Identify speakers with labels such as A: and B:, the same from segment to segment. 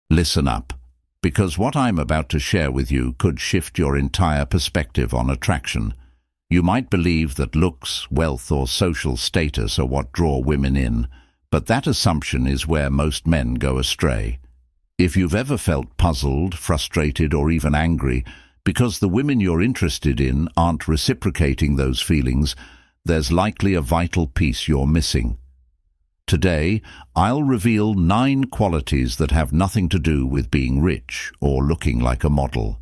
A: Listen up, because what I'm about to share with you could shift your entire perspective on attraction. You might believe that looks, wealth, or social status are what draw women in, but that assumption is where most men go astray. If you've ever felt puzzled, frustrated, or even angry because the women you're interested in aren't reciprocating those feelings, there's likely a vital piece you're missing. Today, I'll reveal 9 qualities that have nothing to do with being rich or looking like a model.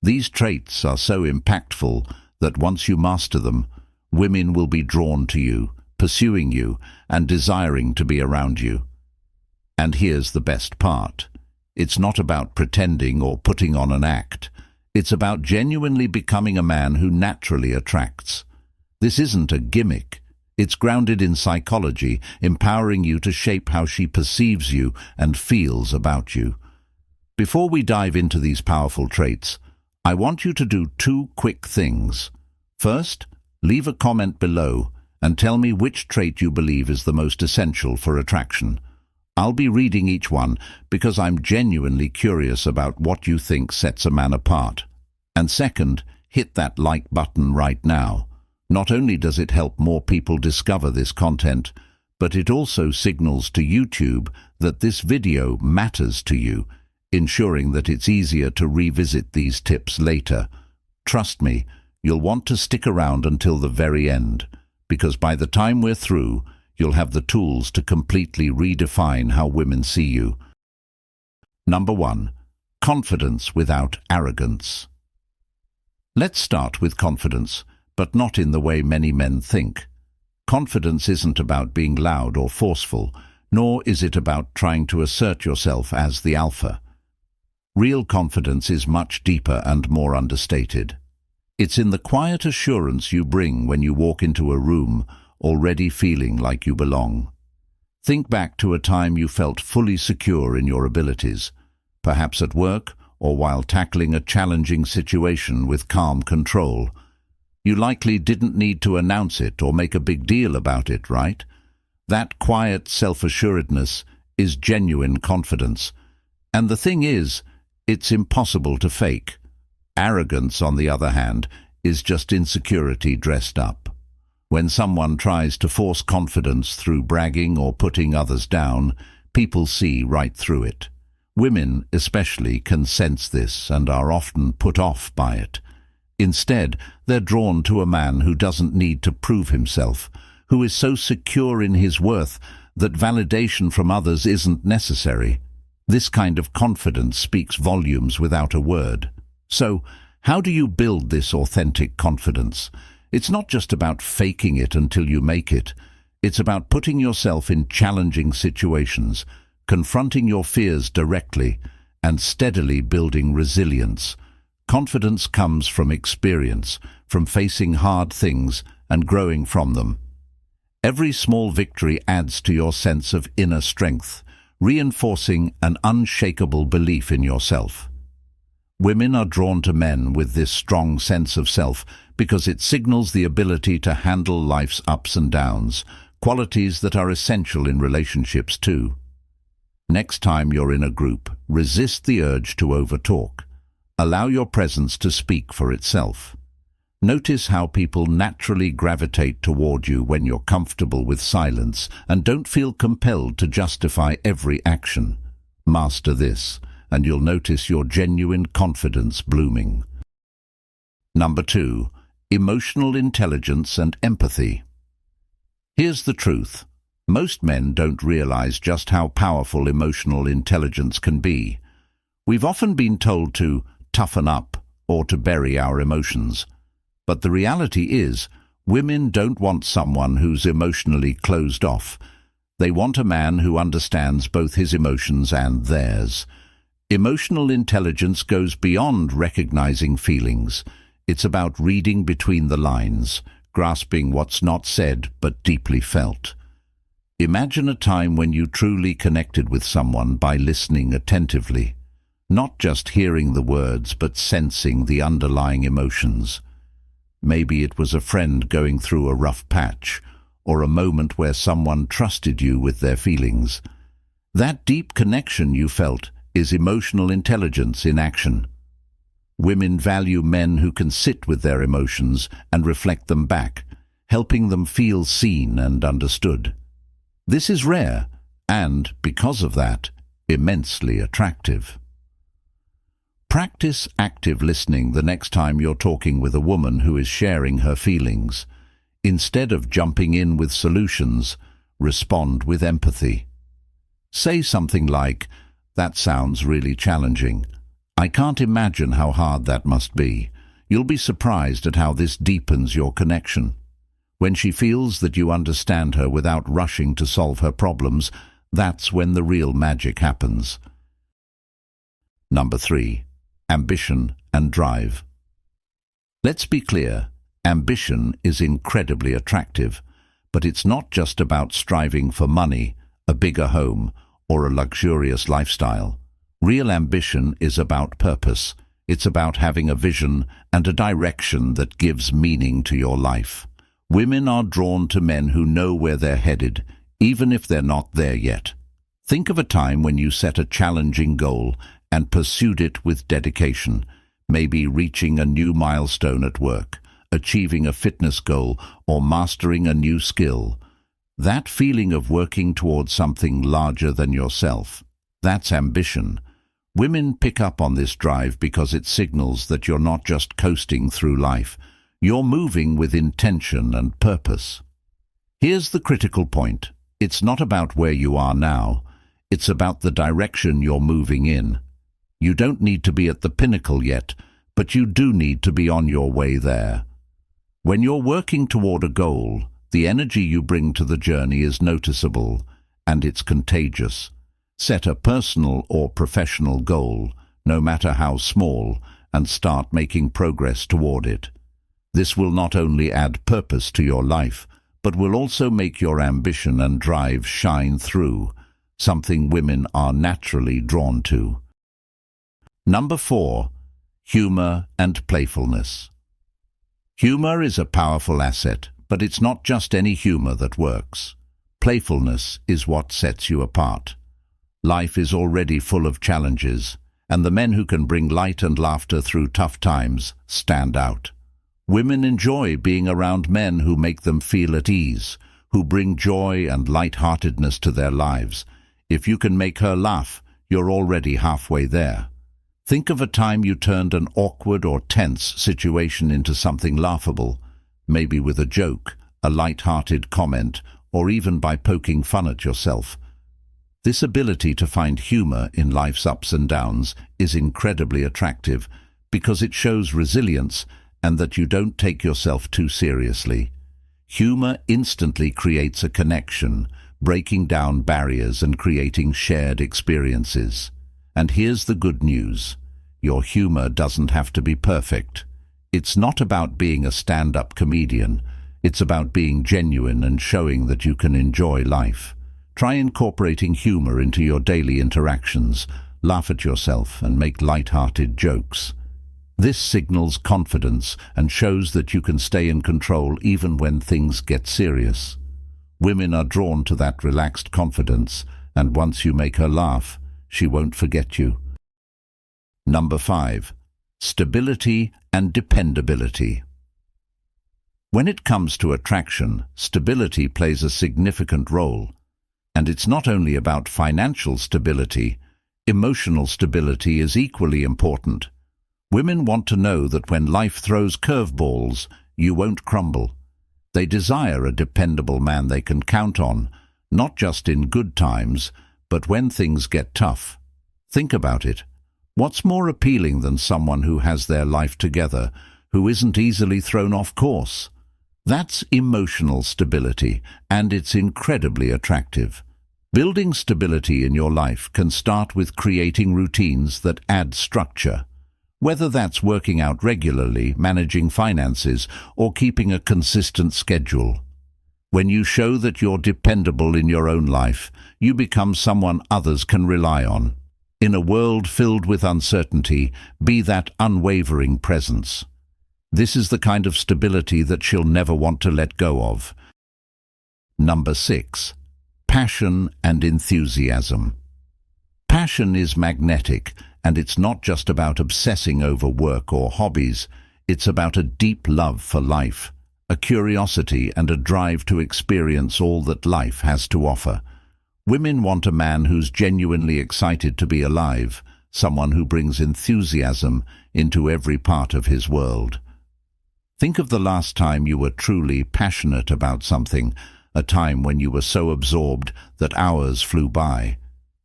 A: These traits are so impactful that once you master them, women will be drawn to you, pursuing you, and desiring to be around you. And here's the best part. It's not about pretending or putting on an act. It's about genuinely becoming a man who naturally attracts. This isn't a gimmick. It's grounded in psychology, empowering you to shape how she perceives you and feels about you. Before we dive into these powerful traits, I want you to do 2 quick things. First, leave a comment below and tell me which trait you believe is the most essential for attraction. I'll be reading each one because I'm genuinely curious about what you think sets a man apart. And second, hit that like button right now. Not only does it help more people discover this content, but it also signals to YouTube that this video matters to you, ensuring that it's easier to revisit these tips later. Trust me, you'll want to stick around until the very end, because by the time we're through, you'll have the tools to completely redefine how women see you. Number 1. Confidence without arrogance. Let's start with confidence, but not in the way many men think. Confidence isn't about being loud or forceful, nor is it about trying to assert yourself as the alpha. Real confidence is much deeper and more understated. It's in the quiet assurance you bring when you walk into a room, already feeling like you belong. Think back to a time you felt fully secure in your abilities, perhaps at work or while tackling a challenging situation with calm control. You likely didn't need to announce it or make a big deal about it, right? That quiet self-assuredness is genuine confidence. And the thing is, it's impossible to fake. Arrogance, on the other hand, is just insecurity dressed up. When someone tries to force confidence through bragging or putting others down, people see right through it. Women, especially, can sense this and are often put off by it. Instead, they're drawn to a man who doesn't need to prove himself, who is so secure in his worth that validation from others isn't necessary. This kind of confidence speaks volumes without a word. So, how do you build this authentic confidence? It's not just about faking it until you make it. It's about putting yourself in challenging situations, confronting your fears directly, and steadily building resilience. Confidence comes from experience, from facing hard things and growing from them. Every small victory adds to your sense of inner strength, reinforcing an unshakable belief in yourself. Women are drawn to men with this strong sense of self because it signals the ability to handle life's ups and downs, qualities that are essential in relationships too. Next time you're in a group, resist the urge to overtalk. Allow your presence to speak for itself. Notice how people naturally gravitate toward you when you're comfortable with silence and don't feel compelled to justify every action. Master this, and you'll notice your genuine confidence blooming. Number 2. Emotional intelligence and empathy. Here's the truth. Most men don't realize just how powerful emotional intelligence can be. We've often been told to toughen up or to bury our emotions. But the reality is, women don't want someone who's emotionally closed off. They want a man who understands both his emotions and theirs. Emotional intelligence goes beyond recognizing feelings. It's about reading between the lines, grasping what's not said but deeply felt. Imagine a time when you truly connected with someone by listening attentively, not just hearing the words but sensing the underlying emotions. Maybe it was a friend going through a rough patch, or a moment where someone trusted you with their feelings. That deep connection you felt is emotional intelligence in action. Women value men who can sit with their emotions and reflect them back, helping them feel seen and understood. This is rare and, because of that, immensely attractive. Practice active listening the next time you're talking with a woman who is sharing her feelings. Instead of jumping in with solutions, respond with empathy. Say something like, "That sounds really challenging. I can't imagine how hard that must be. You'll be surprised at how this deepens your connection." When she feels that you understand her without rushing to solve her problems, that's when the real magic happens. Number 3. Ambition and drive. Let's be clear, ambition is incredibly attractive, but it's not just about striving for money, a bigger home, or a luxurious lifestyle. Real ambition is about purpose. It's about having a vision and a direction that gives meaning to your life. Women are drawn to men who know where they're headed, even if they're not there yet. Think of a time when you set a challenging goal and pursued it with dedication, maybe reaching a new milestone at work, achieving a fitness goal, or mastering a new skill. That feeling of working towards something larger than yourself, that's ambition. Women pick up on this drive because it signals that you're not just coasting through life. You're moving with intention and purpose. Here's the critical point. It's not about where you are now. It's about the direction you're moving in. You don't need to be at the pinnacle yet, but you do need to be on your way there. When you're working toward a goal, the energy you bring to the journey is noticeable, and it's contagious. Set a personal or professional goal, no matter how small, and start making progress toward it. This will not only add purpose to your life, but will also make your ambition and drive shine through, something women are naturally drawn to. Number 4. Humor and playfulness. Humor is a powerful asset, but it's not just any humor that works. Playfulness is what sets you apart. Life is already full of challenges, and the men who can bring light and laughter through tough times stand out. Women enjoy being around men who make them feel at ease, who bring joy and light-heartedness to their lives. If you can make her laugh, you're already halfway there. Think of a time you turned an awkward or tense situation into something laughable, maybe with a joke, a light-hearted comment, or even by poking fun at yourself. This ability to find humor in life's ups and downs is incredibly attractive because it shows resilience and that you don't take yourself too seriously. Humor instantly creates a connection, breaking down barriers and creating shared experiences. And here's the good news. Your humor doesn't have to be perfect. It's not about being a stand-up comedian. It's about being genuine and showing that you can enjoy life. Try incorporating humor into your daily interactions. Laugh at yourself and make light-hearted jokes. This signals confidence and shows that you can stay in control even when things get serious. Women are drawn to that relaxed confidence, and once you make her laugh, she won't forget you. Number 5. Stability and dependability. When it comes to attraction, stability plays a significant role. And it's not only about financial stability. Emotional stability is equally important. Women want to know that when life throws curveballs, you won't crumble. They desire a dependable man they can count on, not just in good times, but when things get tough. Think about it. What's more appealing than someone who has their life together, who isn't easily thrown off course? That's emotional stability, and it's incredibly attractive. Building stability in your life can start with creating routines that add structure. Whether that's working out regularly, managing finances, or keeping a consistent schedule. When you show that you're dependable in your own life, you become someone others can rely on. In a world filled with uncertainty, be that unwavering presence. This is the kind of stability that she'll never want to let go of. Number 6. Passion and enthusiasm. Passion is magnetic, and it's not just about obsessing over work or hobbies. It's about a deep love for life, a curiosity and a drive to experience all that life has to offer. Women want a man who's genuinely excited to be alive, someone who brings enthusiasm into every part of his world. Think of the last time you were truly passionate about something, a time when you were so absorbed that hours flew by.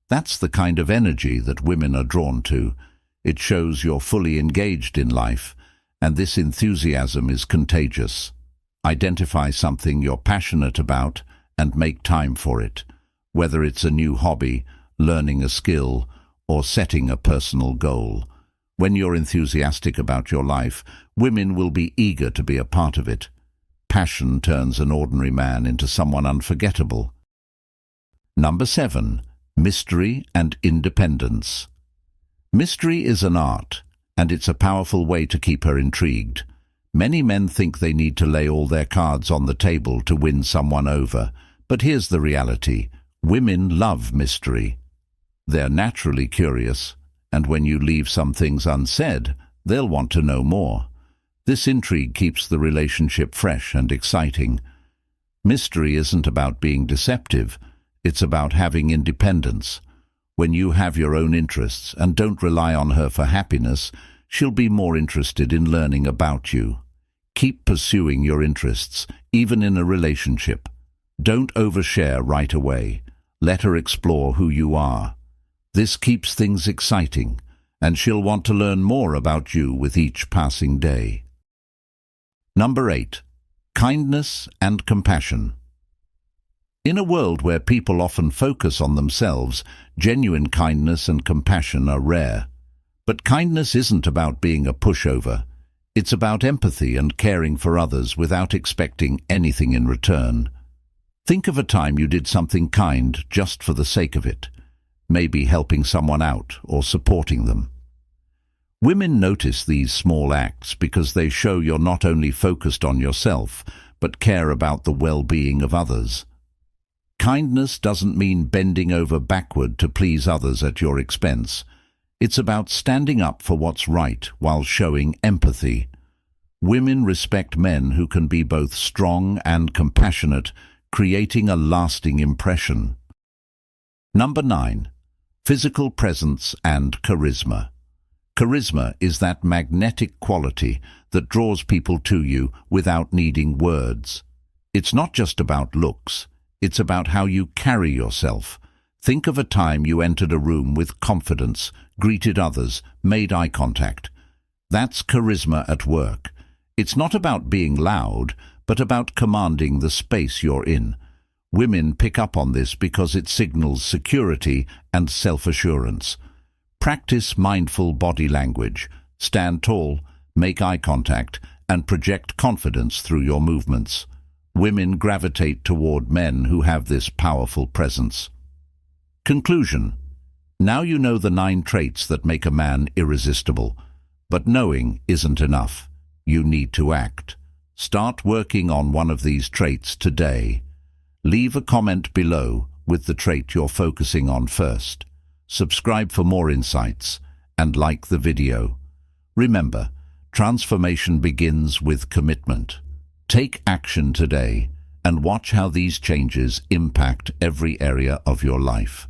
A: That's the kind of energy that women are drawn to. It shows you're fully engaged in life, and this enthusiasm is contagious. Identify something you're passionate about and make time for it, whether it's a new hobby, learning a skill, or setting a personal goal. When you're enthusiastic about your life, women will be eager to be a part of it. Passion turns an ordinary man into someone unforgettable. Number 7. Mystery and independence. Mystery is an art, and it's a powerful way to keep her intrigued. Many men think they need to lay all their cards on the table to win someone over, but here's the reality. Women love mystery. They're naturally curious, and when you leave some things unsaid, they'll want to know more. This intrigue keeps the relationship fresh and exciting. Mystery isn't about being deceptive, it's about having independence. When you have your own interests and don't rely on her for happiness, she'll be more interested in learning about you. Keep pursuing your interests, even in a relationship. Don't overshare right away. Let her explore who you are. This keeps things exciting, and she'll want to learn more about you with each passing day. Number 8. Kindness and compassion. In a world where people often focus on themselves, genuine kindness and compassion are rare. But kindness isn't about being a pushover. It's about empathy and caring for others without expecting anything in return. Think of a time you did something kind just for the sake of it, maybe helping someone out or supporting them. Women notice these small acts because they show you're not only focused on yourself, but care about the well-being of others. Kindness doesn't mean bending over backward to please others at your expense. It's about standing up for what's right while showing empathy. Women respect men who can be both strong and compassionate, creating a lasting impression. Number 9. Physical presence and charisma. Charisma is that magnetic quality that draws people to you without needing words. It's not just about looks. It's about how you carry yourself. Think of a time you entered a room with confidence, greeted others, made eye contact. That's charisma at work. It's not about being loud, but about commanding the space you're in. Women pick up on this because it signals security and self-assurance. Practice mindful body language. Stand tall, make eye contact, and project confidence through your movements. Women gravitate toward men who have this powerful presence. Conclusion. Now you know the 9 traits that make a man irresistible. But knowing isn't enough. You need to act. Start working on one of these traits today. Leave a comment below with the trait you're focusing on first. Subscribe for more insights and like the video. Remember, transformation begins with commitment. Take action today and watch how these changes impact every area of your life.